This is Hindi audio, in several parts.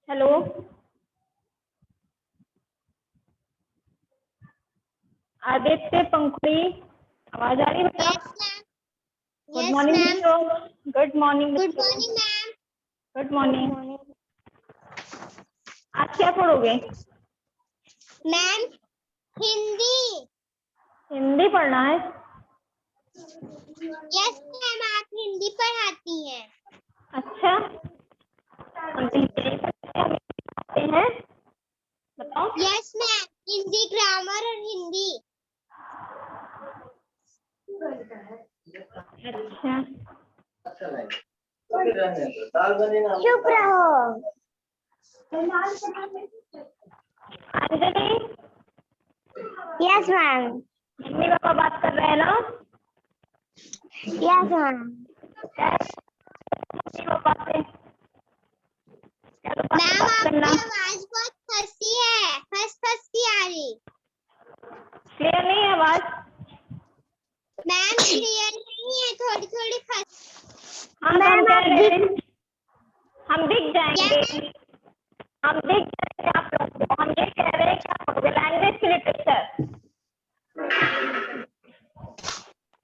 हेलो, आदित्य पंखुड़ी, आवाज आ रही है बेटा? गुड मॉर्निंग बच्चों। गुड मॉर्निंग गुड बच्चों। Morning ma'am. Good morning. आज क्या पढ़ोगे? मैम हिंदी। हिंदी पढ़ना है? यस मैम, आप हिंदी पढ़ाती हैं। अच्छा, हम तो हिंदी नहीं पढ़ते हैं। बताओ। यस मैम, हिंदी ग्रामर और हिंदी। अच्छा, चुप रहो। Anjali, yes ma'am. Mummy papa बात कर रहे हैं ना? Yes ma'am. मम्मी पापा से चलो मैम बात आपकी करना। आवाज बहुत फंसी है, फंसी आ रही। क्लियर नहीं है आवाज? मैम क्लियर नहीं है, थोड़ी थोड़ी हाँ, तो हम कह रहे थे हम दिख जाएंगे। हम दिख जाएंगे आप लोग को। हम ये कह रहे हैं कि आप पढ़ोगे लैंग्वेज की लिटरेचर।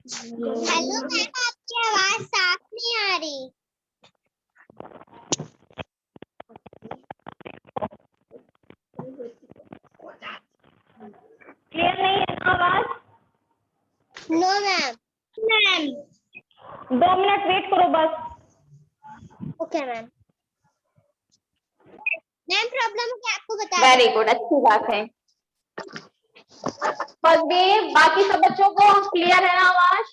हेलो मैम, आपकी आवाज साफ नहीं आ रही। क्लियर नहीं है ना आवाज? No ma'am. Ma'am 2 minute wait करो बस। Okay ma'am. मैम प्रॉब्लम क्या आपको बता वेरी गुड, अच्छी बात है। फर्स्ट बाकी सब बच्चों को क्लियर है ना आवाज?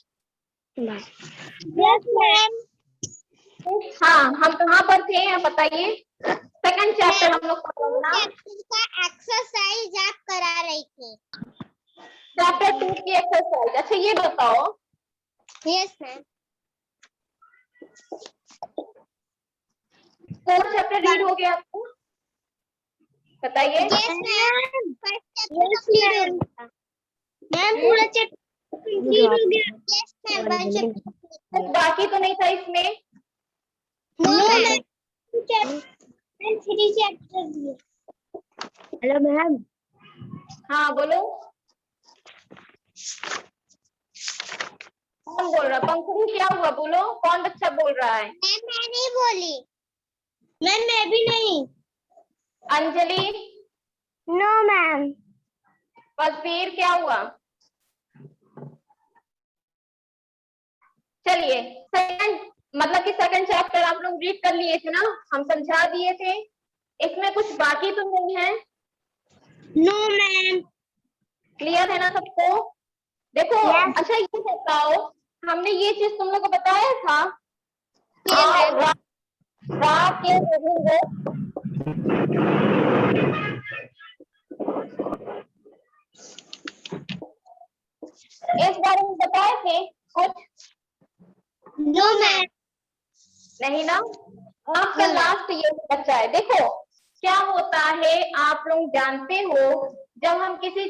Yes ma'am. हाँ, हम कहाँ पर थे आप बताइए। सेकंड चैप्टर हम लोग पढ़ेंगे ना। का एक्सरसाइज आप करा रही थी। चैप्टर 2 की एक्सरसाइज। अच्छा ये बताओ, यस मैम। कौन चैप्टर रीड हो गया आपको बताइए? Yes ma'am. First chapter complete हो गया। मैम पूरा चैप्टर कंप्लीट हो गया। यस मैम, वन चैप्टर बाकी तो नहीं था इसमें? No ma'am. 3 चैप्टर दिए। Hello ma'am. हाँ बोलो। कौन बोल रहा? पंखुड़ी क्या हुआ बोलो, कौन बच्चा बोल रहा है? मैम मैं नहीं बोली। मैम मैं भी नहीं। अंजलि? No ma'am. बसबीर क्या हुआ? चलिए, सेकंड मतलब कि सेकंड चैप्टर आप लोग रीड कर लिए थे ना, हम समझा दिए थे। इसमें कुछ बाकी तो नहीं है? No ma'am. क्लियर है ना सबको? देखो Yes. अच्छा ये बताओ, हमने ये चीज तुम लोग को बताया था रा के विभिन्न इस बारे में बताए थे कुछ? No ma'am. नहीं ना? आपका लास्ट ये बच्चा है। देखो क्या होता है, आप लोग जानते हो जब हम किसी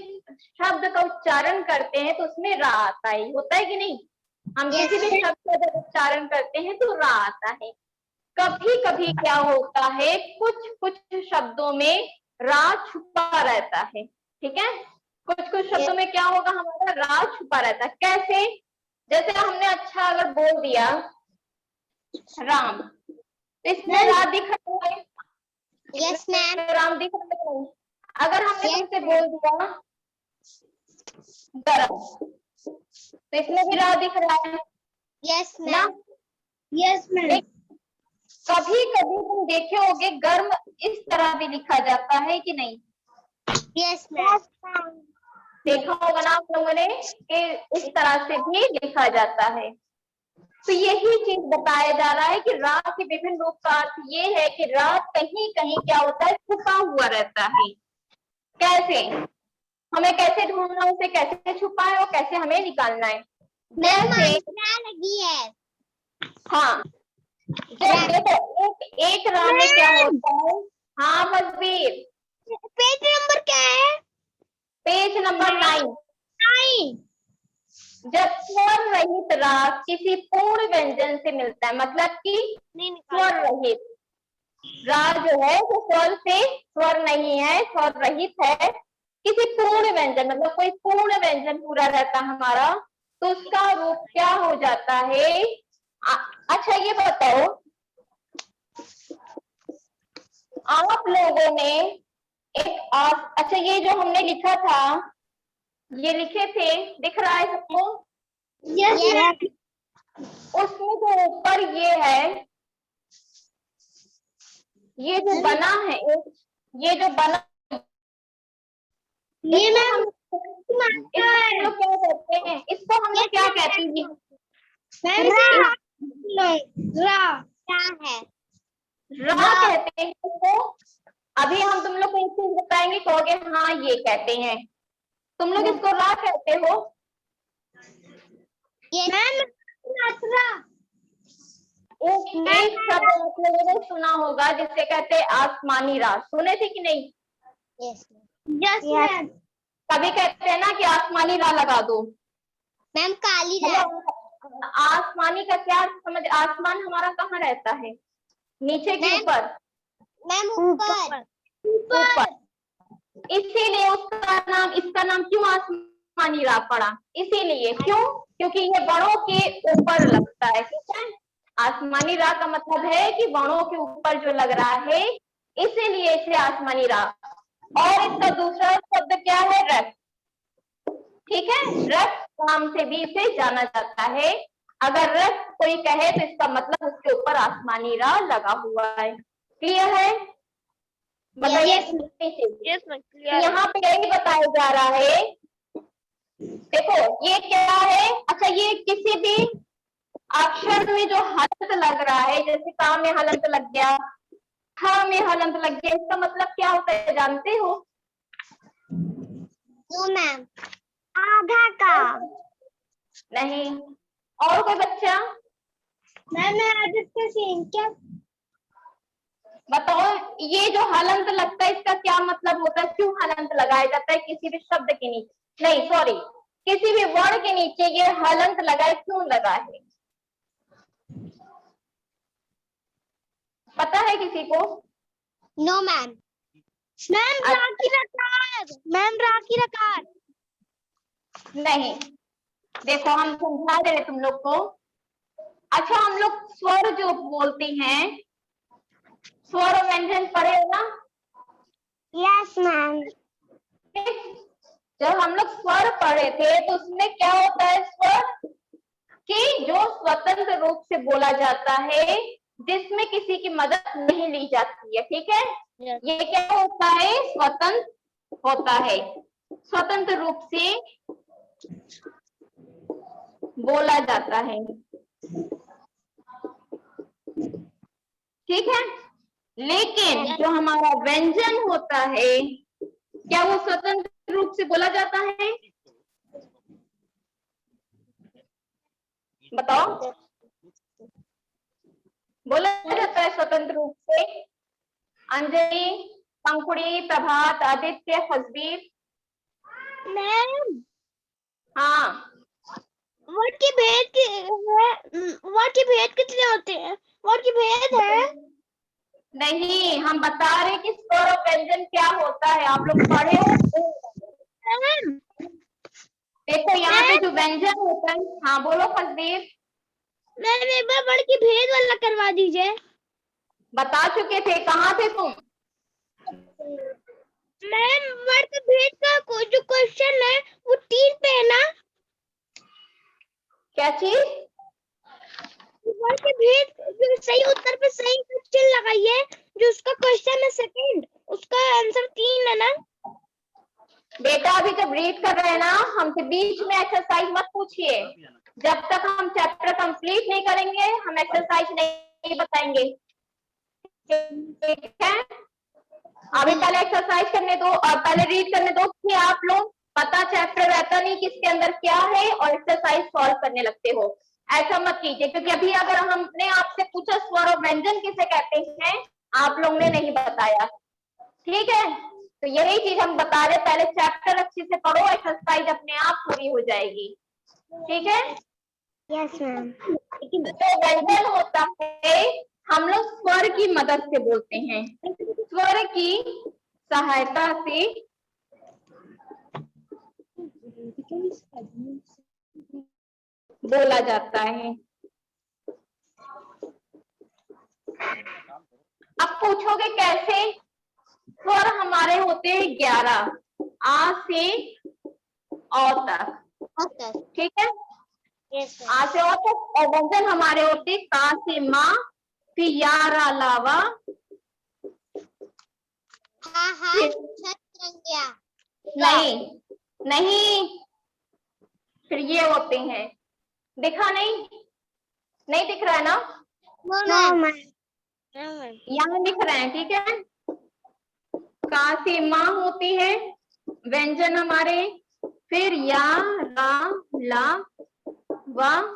शब्द का उच्चारण करते हैं तो उसमें रा आता है, होता है कि नहीं? हम किसी भी शब्द का जब उच्चारण करते हैं तो रा आता है। कभी कभी क्या होता है, कुछ कुछ शब्दों में रा छुपा रहता है। ठीक है, कुछ कुछ शब्दों में क्या होगा, हमारा रा छुपा रहता है। कैसे? जैसे हमने अच्छा अगर बोल दिया राम, तो इसमें रा दिख रहा है। Yes ma'am. राम दिख रहा है। अगर हमने तुमसे बोल दिया गरम, तो इसमें भी रा दिख रहा है यस ना? मैम। Yes ma'am. कभी कभी तुम देखे होगे गर्म इस तरह भी लिखा जाता है कि नहीं? Yes ma'am. देखा होगा ना आप लोगों ने कि इस तरह से भी लिखा जाता है। तो यही चीज बताया जा रहा है कि रा के विभिन्न रूप का अर्थ ये है कि रा कहीं कहीं क्या होता है, छुपा हुआ रहता है। कैसे? हमें कैसे ढूंढना, उसे कैसे छुपा है और कैसे हमें निकालना है? जैसे लगी है। हाँ, जब देखो एक रा में क्या होता है। हाँ बसबीर, पेज नंबर क्या है? Page number 9। 9। जब स्वर रहित राग किसी पूर्ण व्यंजन से मिलता है, मतलब कि स्वर रहित, रा जो है वो स्वर से स्वर नहीं है, स्वर रहित है। किसी पूर्ण व्यंजन मतलब कोई पूर्ण व्यंजन पूरा रहता हमारा तो उसका रूप क्या हो जाता है? अच्छा ये बताओ, आप लोगों ने अच्छा ये जो हमने लिखा था, ये लिखे थे, दिख रहा है सबको? यस उसमें जो ऊपर ये है, ये जो बना है, ये जो बना, ये इसको मैम हम लोग क्या कहते हैं? इसको हम लोग क्या कहते हैं? रा कहते हैं इसको। अभी हम तुम लोग को एक चीज बताएंगे, कहोगे हाँ ये कहते हैं। तुम लोग इसको रा कहते हो? एक शब्द आप लोगों ने सुना होगा जिसे कहते हैं आसमानी रा, सुने थे कि नहीं? Yes ma'am. कभी कहते हैं ना कि आसमानी रा लगा दो। मैम काली रात। आसमानी का क्या समझ? आसमान हमारा कहाँ रहता है? नीचे के ऊपर? मैम ऊपर। ऊपर। इसीलिए इसका नाम क्यों आसमानी रा पड़ा? इसीलिए क्यों? क्योंकि ये बड़ों के ऊपर लगता है, ठीक है? आसमानी रा का मतलब है कि बड़ों के ऊपर जो लग रहा है, इसीलिए इसे आसमानी रा। और इसका दूसरा शब्द क्या है? रथ, ठीक है? रथ नाम से भी इसे जाना जाता है। अगर रथ कोई कहे तो इसका मतलब उसके ऊपर आसमानी रा लगा हुआ है। क्लियर है? बताइए। यहाँ पे यही बताया जा रहा है, देखो ये क्या है? अच्छा ये किसी भी अक्षर में जो हलंत लग रहा है, जैसे का में हलंत लग गया, ख में हलंत लग गया, इसका मतलब क्या होता है जानते हो? मैम आधा का नहीं। और कोई बच्चा? मैम क्या बताओ, ये जो हलंत लगता है इसका क्या मतलब होता है? क्यों हलंत लगाया जाता है किसी भी शब्द के नीचे? नहीं सॉरी, किसी भी वर्ण के नीचे ये हलंत लगाए, क्यों लगा है? पता है किसी को? No ma'am. मैम राखी रकार। मैम राखी रकार। नहीं, देखो हम समझा दे रहे तुम लोग को। अच्छा हम लोग स्वर जो बोलते हैं, स्वर और व्यंजन पढ़े हो ना? Yes ma'am. जब हम लोग स्वर पढ़े थे तो उसमें क्या होता है? स्वर कि जो स्वतंत्र रूप से बोला जाता है, जिसमें किसी की मदद नहीं ली जाती है, ठीक है? ये क्या होता है? स्वतंत्र होता है, स्वतंत्र रूप से बोला जाता है, ठीक है? लेकिन जो हमारा व्यंजन होता है, क्या वो स्वतंत्र रूप से बोला जाता है? बताओ, बोला जाता है स्वतंत्र रूप से? अंजलि, पंखुड़ी, प्रभात, आदित्य, फसबीर। मैम हाँ, वर्ड के भेद कितने होते हैं? वर्ड के भेद है? नहीं, हम बता रहे कि स्वर और व्यंजन क्या होता है, आप लोग पढ़े हो? मैम देखो यहाँ पे जो व्यंजन होता है, हाँ बोलो फसबीर। मैम एक बार वर्ड के भेद वाला करवा दीजिए। बता चुके थे, कहाँ थे तुम? मैम वर्ड के भेद का जो क्वेश्चन है वो 3 पे है ना? क्या चीज? वर्ड के भेद जो सही उत्तर पे सही क्वेश्चन लगाइए, जो उसका क्वेश्चन है सेकंड, उसका आंसर 3 है ना? बेटा अभी जब रीड कर रहे हैं ना, हमसे बीच में एक्सरसाइज मत पूछिए। जब तक हम चैप्टर कंप्लीट नहीं करेंगे हम एक्सरसाइज नहीं बताएंगे, ठीक है? अभी पहले एक्सरसाइज करने दो और पहले रीड करने दो, कि आप लोग पता चैप्टर रहता नहीं किसके अंदर क्या है और एक्सरसाइज सॉल्व करने लगते हो। ऐसा मत कीजिए, क्योंकि अभी अगर हमने आपसे पूछा स्वर और व्यंजन किसे कहते हैं, आप लोग ने नहीं बताया, ठीक है? तो यही चीज हम बता रहे, पहले चैप्टर अच्छे से पढ़ो, एक्सरसाइज अपने आप पूरी हो जाएगी, ठीक है? Yes ma'am. जो व्यंजन होता है हम लोग स्वर की मदद से बोलते हैं, स्वर की सहायता से बोला जाता है। अब पूछोगे कैसे? स्वर हमारे होते हैं 11, आ से औ तक, ठीक है। आ से औ तक, और व्यंजन हमारे होते का से माँ, फिर या रा लावा, नहीं नहीं, फिर ये होते हैं, दिखा नहीं, नहीं दिख रहा है ना? यहाँ लिख रहे हैं, ठीक है। का से माँ होती है व्यंजन हमारे, फिर या रा ला वा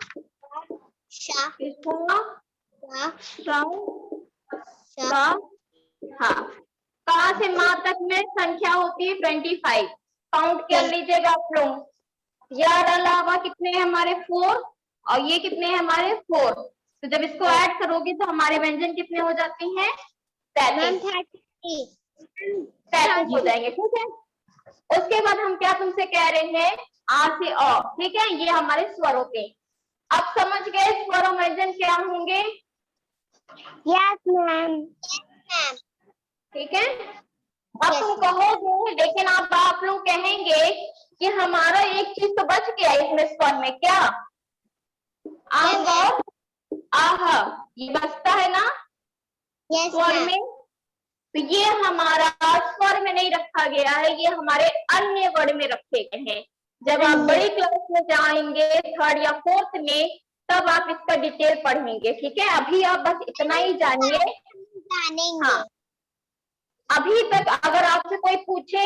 सा हाँ, का से माँ तक में संख्या होती है 25। काउंट कर लीजिएगा आप लोग। या रा ला वा कितने हैं हमारे 4, और ये कितने हैं हमारे 4। तो जब इसको ऐड करोगे तो हमारे व्यंजन कितने हो जाते हैं? 33 हो जाएंगे, ठीक है। उसके बाद हम क्या तुमसे कह रहे हैं? आ से अ, ठीक है, ये हमारे स्वरों के। अब समझ गए स्वर और व्यंजन क्या होंगे? Yes ma'am. ठीक है। अब तुम कहोगे, लेकिन आप लोग कहेंगे कि हमारा एक चीज तो बच गया इसमें स्वर में, क्या? अंग और आह, ये बचता है ना स्वर में। तो ये हमारा स्वर में नहीं रखा गया है, ये हमारे अन्य वर्ड में रखे गए हैं। जब आप बड़ी क्लास में जाएंगे 3rd या 4th में, तब आप इसका डिटेल पढ़ेंगे, ठीक है। अभी आप बस इतना ही जानिए। हाँ, अभी तक अगर आपसे कोई पूछे,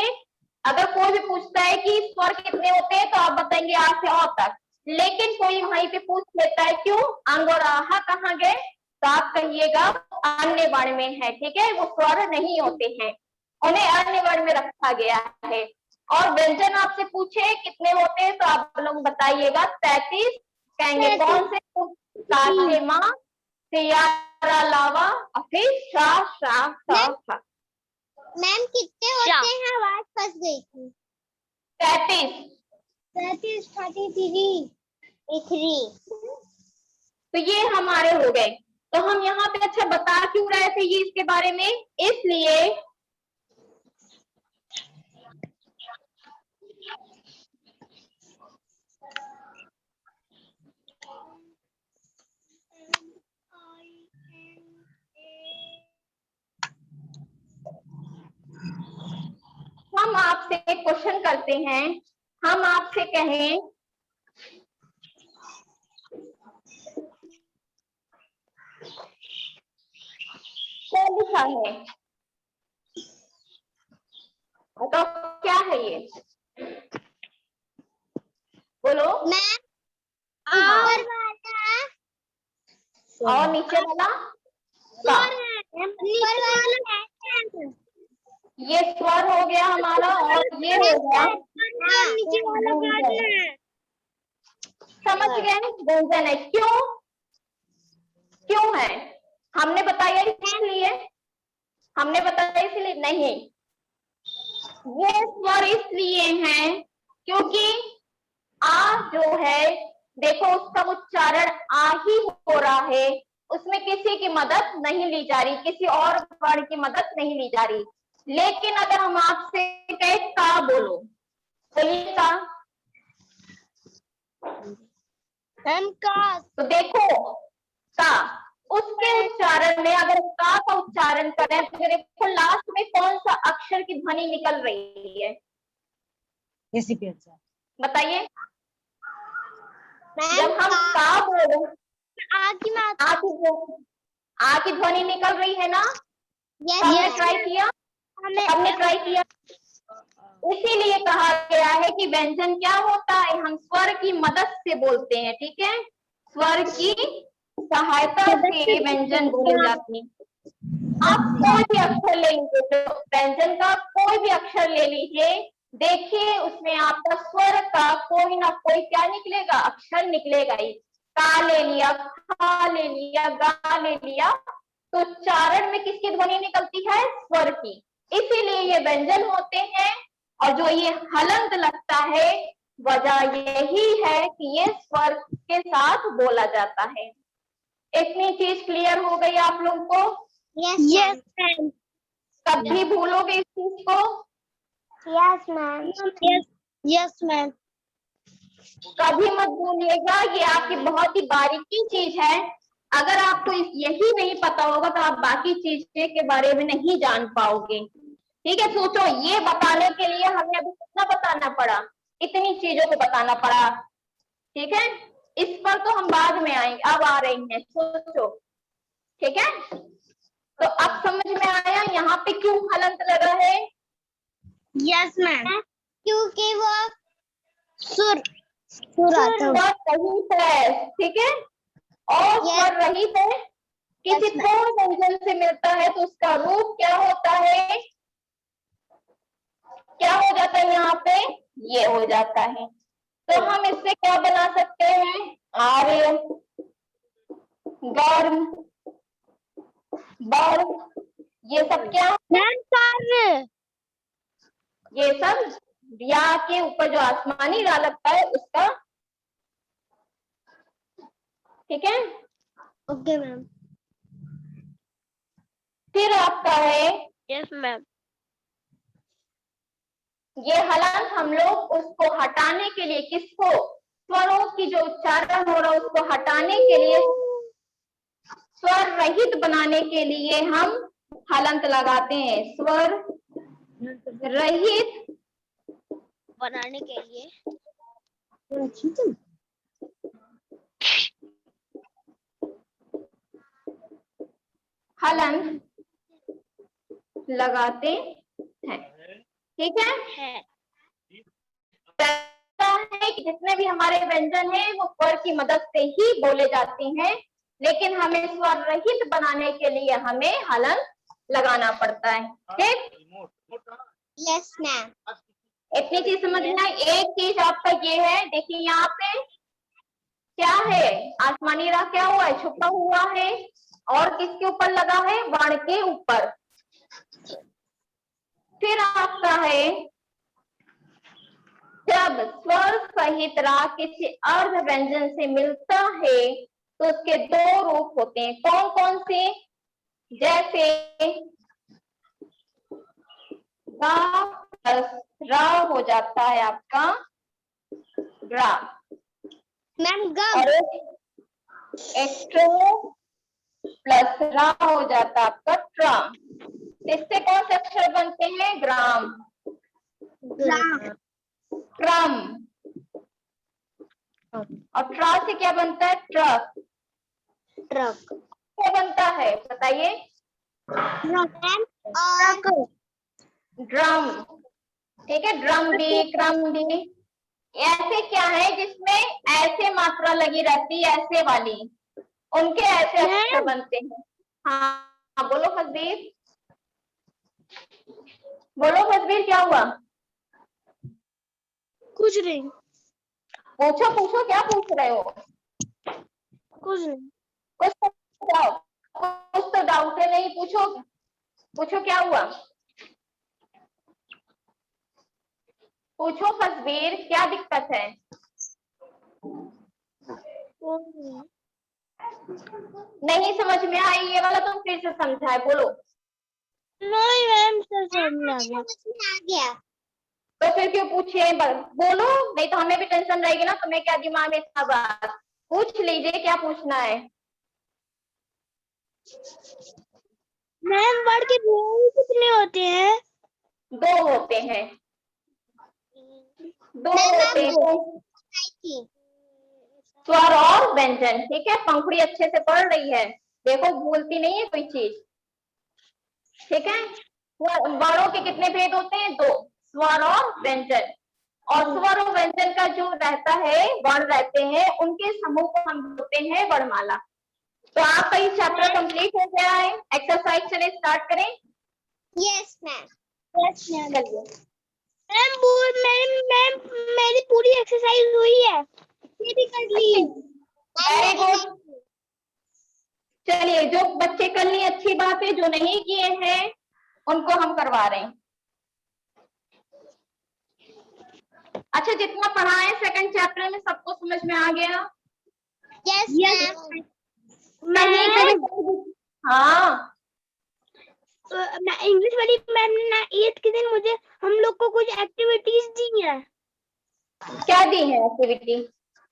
अगर कोई भी पूछता है कि स्वर कितने होते हैं, तो आप बताएंगे आ से औ तक। लेकिन कोई वहीं पे पूछ लेता है क्यों अंग और आहा कहाँ गए, तो आप कहिएगा अन्य वर्ण में है, ठीक है। वो स्वर नहीं होते हैं, उन्हें अन्य वर्ण में रखा गया है। और व्यंजन आपसे पूछे कितने होते हैं, तो आप लोग बताइएगा 33। कहेंगे कौन से? का से माँ, से या रा लावा, और फिर शा शा सा। मैम कितने होते हैं? आवाज फंस गई थी। 33, 33। तो ये हमारे हो गए। तो हम यहाँ पे अच्छा बता क्यों रहे थे ये इसके बारे में? इसलिए हम आपसे एक क्वेश्चन करते हैं। हम आपसे कहें क्या लिखा है, तो क्या है ये? बोलो। और नीचे वाला ये स्वर हो गया हमारा, और ये हो गया समझ गए व्यंजन है। क्यों क्यों है? हमने बताया इसलिए, हमने बताया इसलिए नहीं, ये स्वर इसलिए हैं क्योंकि आ जो है, देखो उसका उच्चारण आ ही हो रहा है, उसमें किसी की मदद नहीं ली जा रही, किसी और वर्ण की मदद नहीं ली जा रही। लेकिन अगर हम आपसे कहे का बोलो, बोलिए का, तो देखो का, उसके उच्चारण में अगर का उच्चारण करें तो देखो लास्ट में कौन सा अक्षर की ध्वनि निकल रही है, बताइए। जब हम का बोलो, आ की ध्वनि निकल रही है ना। हमने ट्राई किया, हमने ट्राई किया। इसीलिए कहा गया है कि व्यंजन क्या होता है, हम स्वर की मदद से बोलते हैं, ठीक है। स्वर की सहायता से व्यंजन बोले जाते हैं। आप कोई भी अक्षर ले लीजिए, तो व्यंजन का कोई भी अक्षर ले लीजिए, देखिए उसमें आपका स्वर का कोई ना कोई क्या निकलेगा, अक्षर निकलेगा ही। का ले लिया, खा ले लिया, गा ले लिया, तो उच्चारण में किसकी ध्वनि निकलती है? स्वर की। इसीलिए ये व्यंजन होते हैं। और जो ये हलंत लगता है, वजह यही है कि ये स्वर के साथ बोला जाता है। इतनी चीज क्लियर हो गई आप लोगों को? Yes ma'am. कभी भूलोगे इस चीज को? Yes ma'am. Yes ma'am. कभी मत भूलिएगा, ये आपकी बहुत ही बारीकी चीज है। अगर आपको यही नहीं पता होगा तो आप बाकी चीजें के बारे में नहीं जान पाओगे। ठीक है, सोचो, ये बताने के लिए हमें अभी कितना बताना पड़ा, इतनी चीजों को बताना पड़ा। ठीक है, इस पर तो हम बाद में आएंगे, अब आ रही हैं, सोचो। ठीक है, तो अब समझ में आया यहाँ पे क्यों हलंत लगा है? Yes ma'am. क्योंकि वो सुर स्वर रहित है। ठीक है, और स्वर रहित है, किसी पूर्ण व्यंजन से मिलता है तो उसका रूप क्या होता है? क्या हो जाता है यहाँ पे? ये हो जाता है। तो हम इससे क्या बना सकते हैं? आर्य, गर्म, बर्म, ये सब क्या? ये सब या के ऊपर जो आसमानी रा लगता है उसका। ठीक है, ओके मैम। फिर आपका है यस मैम। ये हलंत, हम लोग उसको हटाने के लिए, किसको? स्वरों की जो उच्चारण हो रहा है उसको हटाने के लिए, स्वर रहित बनाने के लिए हम हलंत लगाते हैं। स्वर रहित बनाने के लिए हलंत लगाते हैं। ठीक है, है कि जितने भी हमारे व्यंजन हैं वो स्वर की मदद से ही बोले जाते हैं, लेकिन हमें स्वर रहित बनाने के लिए हमें हलंत लगाना पड़ता है। ठीक, यस मैम। इतनी चीज समझ में आई। एक चीज आपका ये है, देखिए यहाँ पे क्या है? आसमानी रंग क्या हुआ है? छुपा हुआ है। और किसके ऊपर लगा है? वर्ण के ऊपर। फिर आपका है, जब स्वर सहित रा किसी अर्ध व्यंजन से मिलता है तो उसके दो रूप होते हैं। कौन कौन से? जैसे गा प्लस रा हो जाता है आपका ग्रा, मैम और एक्ट्रो प्लस रा हो जाता है आपका ट्रा। इससे कौन से अक्षर बनते हैं? ग्राम, क्रम। और ट्रा से क्या बनता है? ट्रक। ट्रक। क्या बनता है बताइए? ड्रम। ठीक है, ड्रम भी, क्रम भी। ऐसे क्या है जिसमें ऐसे मात्रा लगी रहती है, ऐसे वाली, उनके ऐसे अक्षर बनते हैं। हाँ बोलो फजबीर, बोलो फजबीर, क्या हुआ? कुछ नहीं। पूछो पूछो, क्या पूछ रहे हो? कुछ नहीं। कुछ तो डाउट है, नहीं? पूछो पूछो, क्या हुआ? पूछो फजबीर, क्या दिक्कत है? नहीं समझ में आई ये वाला, तुम फिर से समझाए, बोलो। नहीं मैम, समझ आ गया। तो फिर क्यों पूछे? बोलो, नहीं तो हमें भी टेंशन रहेगी ना, तुम्हें क्या दिमाग में इतना बात। पूछ लीजिए, क्या पूछना है? मैम वर्ड के भेद कितने होते हैं? दो होते हैं, दो होते हैं, स्वर और व्यंजन। ठीक है, पंखुड़ी अच्छे से पढ़ रही है, देखो भूलती नहीं है कोई चीज। ठीक है, वर्णों के कितने भेद होते हैं? दो, स्वर और व्यंजन। और स्वर और व्यंजन का जो रहता है, वर्ण रहते हैं, उनके समूह को हम बोलते हैं वर्णमाला। तो आपका ये चैप्टर कंप्लीट हो गया है। एक्सरसाइज चले स्टार्ट करें। Yes ma'am. Yes ma'am. चलिए मैम मेरी पूरी एक्सरसाइज हुई है, ये भी कर ली। Very good. चलिए, जो बच्चे कर लिए अच्छी बात है, जो नहीं किए हैं उनको हम करवा रहे हैं। अच्छा, जितना पढ़ा है सेकंड चैप्टर में सबको समझ में आ गया? Yes ma'am. नहीं कहीं, हाँ इंग्लिश वाली मैम ने ना 8 के दिन मुझे हम लोग को कुछ एक्टिविटीज दी है। क्या दी है एक्टिविटी?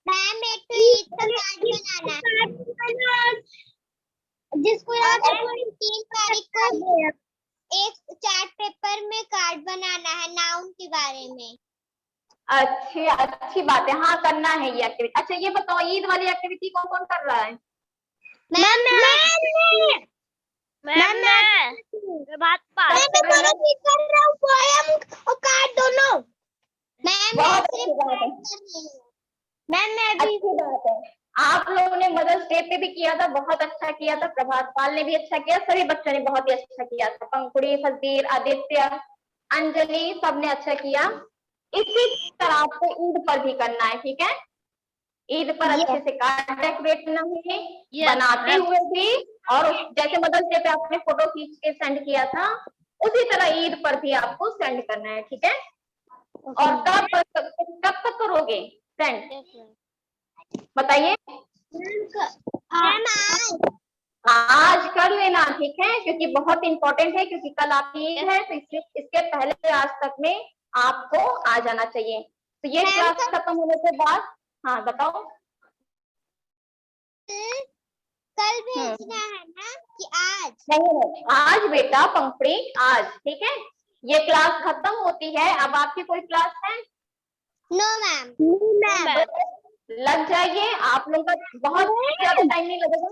मैम एक तो ईद का कार्ड बनाना है, जिसको याद है 3 तारीख को एक चार्ट पेपर में कार्ड बनाना है नाउन के बारे में। अच्छी बात है, हाँ करना है ये एक्टिविटी। अच्छा ये बताओ, ईद वाली एक्टिविटी कौन कौन कर रहा है? मैम बात कर रहा हूँ, पोएम और कार्ड दोनों। बहुत अच्छी बात है, अच्छी बात है। आप लोगों ने मदर्स डे पे भी किया था, बहुत अच्छा किया था। प्रभात पाल ने भी अच्छा किया, सभी बच्चों ने बहुत ही अच्छा किया था। पंखुड़ी, फजीर, आदित्य, अंजलि, सबने अच्छा किया। इसी तरह आपको ईद पर भी करना है, ठीक है? ईद पर अच्छे से कार्ड डेकोरेट करना है, बनाते हुए भी, और जैसे मदर्स डे पे आपने फोटो खींच के सेंड किया था, उसी तरह ईद पर भी आपको सेंड करना है, ठीक है? और कब तक करोगे सेंड, बताइए? आज कर लेना, ठीक है? क्योंकि बहुत इंपॉर्टेंट है, क्योंकि कल आपकी ईद है, तो इसके पहले आज तक में आपको आ जाना चाहिए। तो ये क्लास खत्म होने के बाद, हाँ बताओ। कल भेजना है ना कि आज? नहीं, आज बेटा पंखुड़ी, आज, ठीक है? ये क्लास खत्म होती है, अब आपकी कोई क्लास है? No ma'am. लग जाइए, आप लोगों का बहुत ज्यादा टाइम नहीं लगेगा।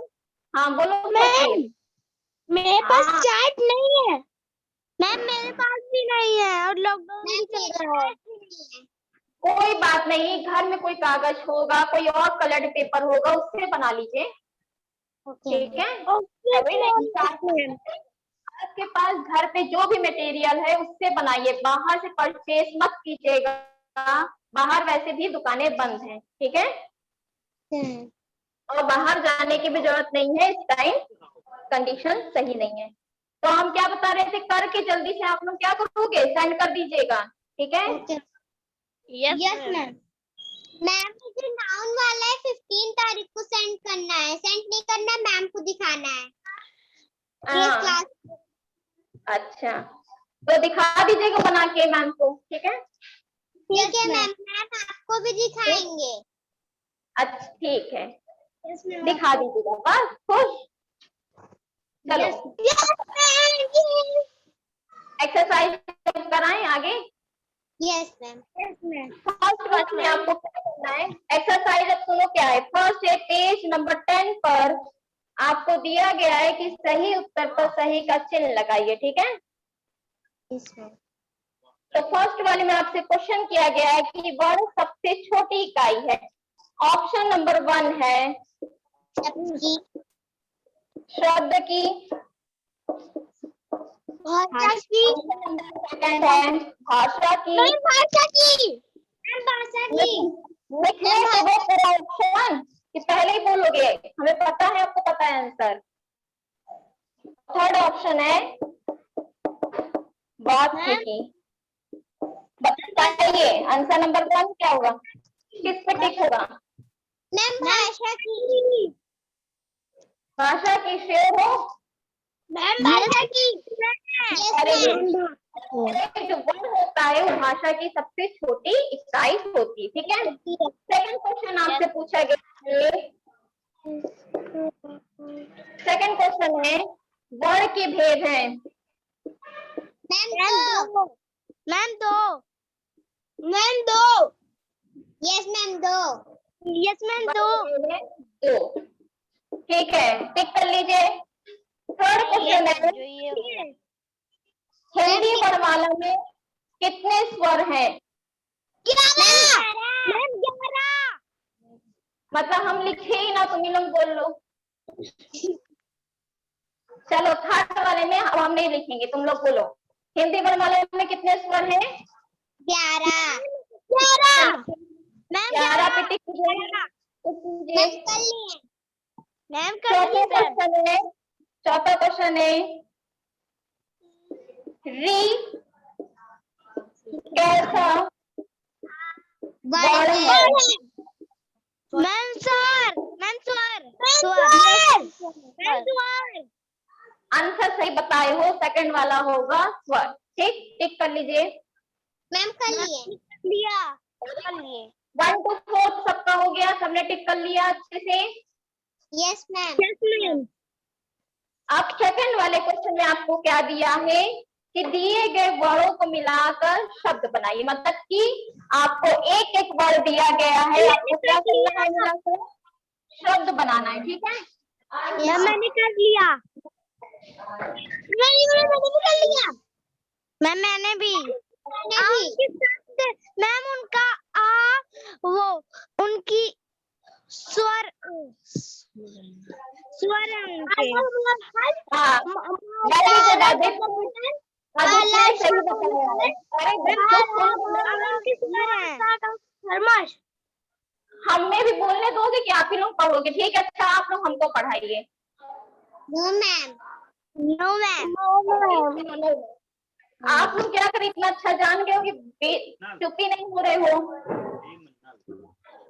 हाँ बोलो मैम। मेरे पास चार्ट नहीं है मैम, मेरे पास भी नहीं है, और लॉकडाउन भी चल रहा है। कोई बात नहीं, घर में कोई कागज होगा, कोई और कलर्ड पेपर होगा, उससे बना लीजिए, ठीक है? आपके पास घर पे जो भी मटेरियल है उससे बनाइए, बाहर से परचेज मत कीजिएगा, बाहर वैसे भी दुकानें बंद हैं, ठीक है? और बाहर जाने की भी जरूरत नहीं है, इस टाइम कंडीशन सही नहीं है। तो हम क्या बता रहे थे, करके जल्दी से आप लोग क्या करोगे, सेंड कर दीजिएगा, ठीक है? Yes ma'am. मैम मुझे नाउन वाला है 15 तारीख को सेंड करना है, सेंड नहीं करना है, मैम को दिखाना है। क्लास। अच्छा, तो दिखा दीजिएगा बना के मैम को, ठीक है? ठीक है मैम, मैम आपको भी दिखाएंगे। अच्छा ठीक है, दिखा दीजिएगा, बस खुश। चलो एक्सरसाइज कराएं आगे। Yes ma'am. फर्स्ट क्लास में आपको क्या करना है, एक्सरसाइज सुनो क्या है। फर्स्ट है पेज नंबर 10 पर आपको दिया गया है कि सही उत्तर पर सही का चिन्ह लगाइए, ठीक है? तो फर्स्ट वाले में आपसे क्वेश्चन किया गया है कि वर्ण सबसे छोटी इकाई है। ऑप्शन नंबर 1 है शब्द की, भाषा की, सेकंड है भाषा की, भाषा की, भाषा की। लिखने के वो पूरा ऑप्शन कि पहले ही बोलोगे, हमें पता है, आपको पता है आंसर। थर्ड ऑप्शन है वाक्य की। बताइए आंसर नंबर 1 क्या होगा, किस पे टिक होगा? मैम भाषा की। भाषा की शेर हो मैम भाषा की। अरे जो वर्ण होता है वो भाषा की सबसे छोटी इकाई होती है, ठीक है? सेकंड क्वेश्चन आपसे पूछा गया है, सेकंड क्वेश्चन है वर्ण के भेद हैं। मैम दो। यस मैम दो। दो, ठीक है, टिक कर लीजिए। थर्ड क्वेश्चन है हिंदी वर्णमाला में कितने स्वर हैं? 11। मतलब हम लिखे ही ना, तुम ही लोग बोल लो। चलो थर्ड वाले में अब हम नहीं लिखेंगे, तुम लोग बोलो हिंदी वर्णमाला में कितने स्वर हैं? 11। 11 पे टिक कीजिए। मैम चौथा क्वेश्चन है री कैसा वर्ण है? मैम स्वर आंसर सही बताए हो, सेकंड वाला होगा स्वर। ठीक, टिक कर लीजिए। मैम कर लिए 1 to 4 सबका हो गया, सबने टिक कर लिया अच्छे से। यस मैम अब सेकंड वाले क्वेश्चन में आपको क्या दिया है कि दिए गए वर्णों को मिलाकर शब्द बनाइए, मतलब कि आपको एक एक वर्ड दिया गया है, आपको क्या करना है, मिलाकर शब्द बनाना है। ठीक है, मैंने कर लिया मैंने भी मैम उनका वो उनकी स्वर है उनके। हाँ वेरी गुड आदित्य, आदित्य ने सही बताया है। अरे थर्मस हमें भी बोलने दोगे कि आप ही लोग पढ़ोगे? ठीक है, अच्छा आप लोग हमको पढ़ाइए। नो मैम आप लोग क्या करें, इतना अच्छा जान गए हो कि चुप्पी नहीं हो रहे हो।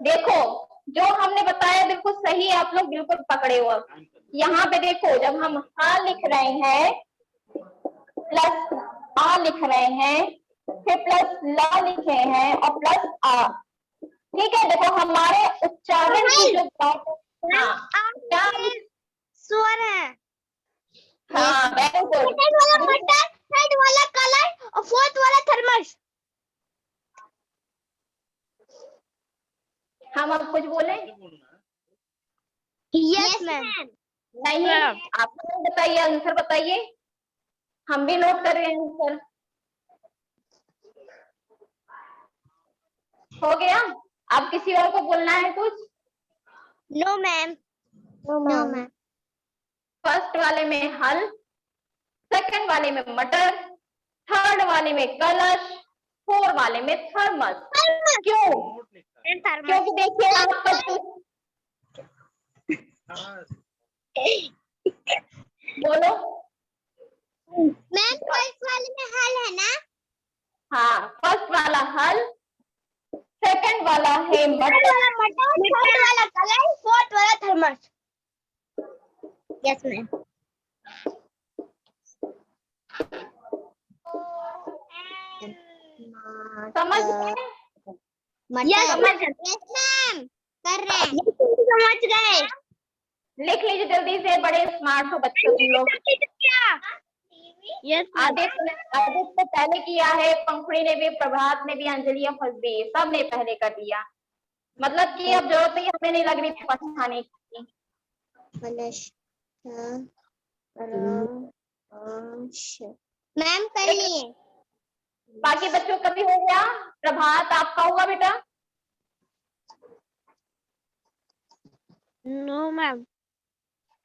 देखो जो हमने बताया बिल्कुल सही, आप लोग बिल्कुल पकड़े हो। यहाँ पे देखो, जब हम हा लिख रहे हैं प्लस आ लिख रहे हैं, फिर प्लस ला लिखे हैं और प्लस आ। ठीक है, देखो हमारे उच्चारण की जो बात, हाँ स्वर है। हाँ वेरी गुड। सेकंड वाला मटर, थर्ड वाला कलर और फोर्थ वाला थर्मस। हम अब कुछ बोले? यस मैम नहीं, आप बताइए, आंसर बताइए, हम भी नोट कर रहे हैं आंसर। हो गया? अब किसी और को बोलना है कुछ? नो मैम फर्स्ट वाले में हल, सेकंड वाले में मटर, थर्ड वाले में कलश, फोर्थ वाले में थर्मस। क्यों? क्योंकि देखिए आपका बोलो मैम फर्स्ट वाले में हल है ना? हाँ, फर्स्ट वाला हल, सेकंड वाला है मटर, थर्ड वाला कलर, फोर्थ वाला थर्मस। यस मैम समझ गए? यस मैम कर रहे हैं। समझ गए। लिख लीजिए जल्दी से, बड़े स्मार्ट हो बच्चों तुम लोग। यस आदित्य तो पहले किया है, पंखुड़ी ने भी, प्रभात ने भी, अंजलि और फजली सब ने पहले कर दिया। मतलब कि अब जरूरत ही हमें नहीं लग रही थी पढ़ाने की। मैम कर लिए। बाकी बच्चों का भी हो गया? प्रभात आपका हुआ बेटा? नो मैम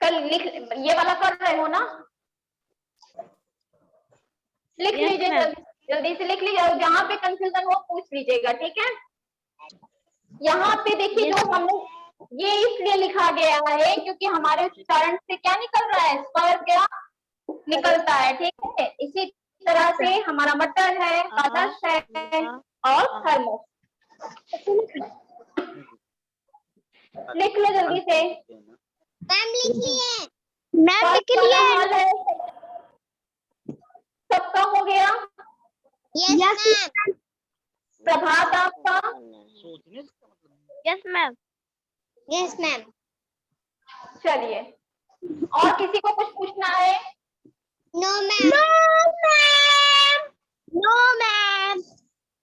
कल लिख, ये वाला कर रहे हो ना? लिख लीजिए जल्दी से लिख लीजिए, और जहाँ पे कंफ्यूजन हो पूछ लीजिएगा। ठीक है, यहाँ पे देखिए जो हमने ये इसलिए लिखा गया है क्योंकि हमारे उच्चारण से क्या निकल रहा है, स्वर क्या निकलता है। ठीक है, इसी तरह से हमारा मटर है, कलश है और थर्मस। लिख लो जल्दी से। मैम लिख लिए। मैम लिख लिए। सबका हो गया? यस मैम प्रभात आपका? Yes ma'am yes ma'am. चलिए, और किसी को कुछ पूछना है? No ma'am no ma'am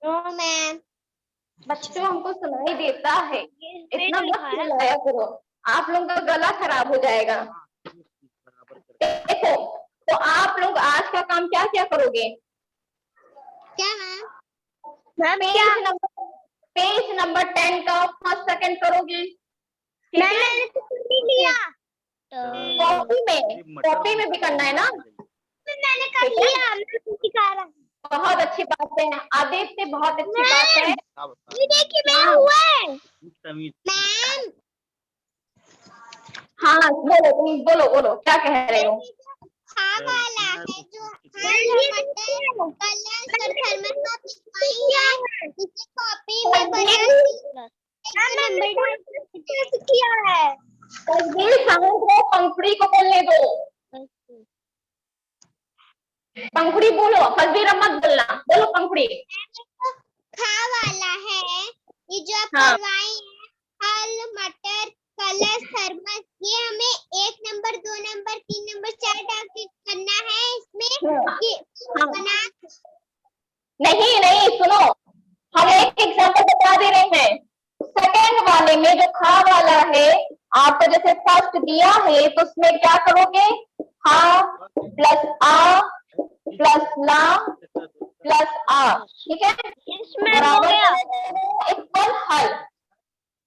no ma'am. बच्चों हमको सुनाई देता है, इतना मत चिल्लाया करो, आप लोगों का गला खराब हो जाएगा। देखो, तो आप लोग आज का काम क्या क्या करोगे? क्या मैम? पेज नंबर 10 का फर्स्ट सेकंड करोगे? ठीक है, लिया। कॉपी में भी करना है ना? मैंने कर लिया। मैं सिखा रहा हूँ। बहुत अच्छी बात है आदित्य, बहुत अच्छी बात है। ये देखिए मेरा हुआ है मैम। हाँ बोलो, तुम बोलो बोलो क्या कह रहे हो। खा वाला है जो मटर कलर्स और थर्मस का पिछवाई है, इसे कॉपी में बना किया है। तस्वीर साउंड को पंखुड़ी को बोलने दो। पंखुड़ी बोलो, फजवीर मत बोलना, बोलो पंखुड़ी। खा वाला है ये जो आप हाँ। करवाई है, हल मटर कलर्स थर्मस, ये हमें 1 नंबर 2 नंबर 3 नंबर 4 डाल के करना है इसमें कि बना। नहीं नहीं सुनो, हम एक एग्जांपल बता दे रहे हैं। सेकंड वाले में जो खा वाला है आपको जैसे फर्स्ट दिया है तो उसमें क्या करोगे, हा प्लस आ प्लस ला प्लस आ, ठीक है, बराबर इक्वल हल।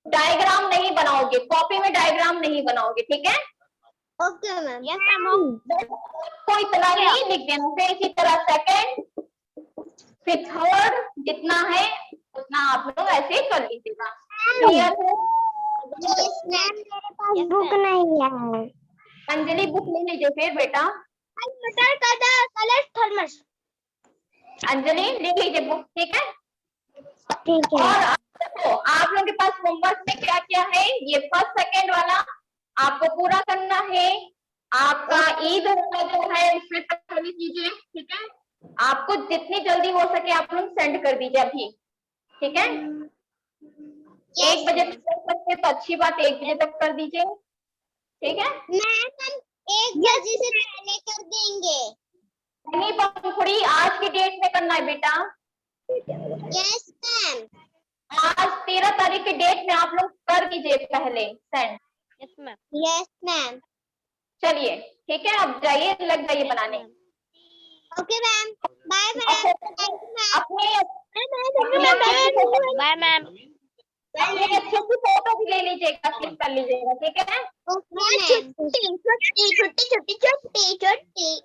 डायग्राम नहीं बनाओगे, कॉपी में डायग्राम नहीं बनाओगे, ठीक है। Okay ma'am. Yes ma'am. को इतना ही लिख देना, फिर इसी तरह सेकंड फिर थर्ड जितना है उतना आप लोग ऐसे कर लीजिएगा। क्लियर है। यस मैम, मेरे पास बुक नहीं है। अंजलि बुक ले लीजिए फिर बेटा। मटर कलर थर्मस। अंजलि ले लीजिए बुक, ठीक है। ठीक है। और देखो आप लोगों के पास होमवर्क में क्या क्या है, ये फर्स्ट सेकंड वाला आपको पूरा करना है। आपका ईद वाला जो है उसमें कर लीजिए, ठीक है। आपको जितनी जल्दी हो सके आप लोग सेंड कर दीजिए अभी, ठीक है। 1 बजे तक कर सकते तो अच्छी बात, 1 बजे तक कर दीजिए, ठीक है। मैम 1 बजे से पहले कर देंगे। नहीं पंखुड़ी आज की डेट में करना है बेटा। Yes ma'am. आज 13 तारीख की डेट में आप लोग कर दीजिए पहले send. Yes ma'am. Yes ma'am. चलिए ठीक है, अब जाइए लग जाइए बनाने। Okay ma'am, bye ma'am. अपने बाय मैम। अपने अच्छे से फोटो भी ले लीजिएगा, क्लिक कर लीजिएगा, ठीक है। Okay ma'am. छोटी छोटी छोटी छोटी छोटी छोटी।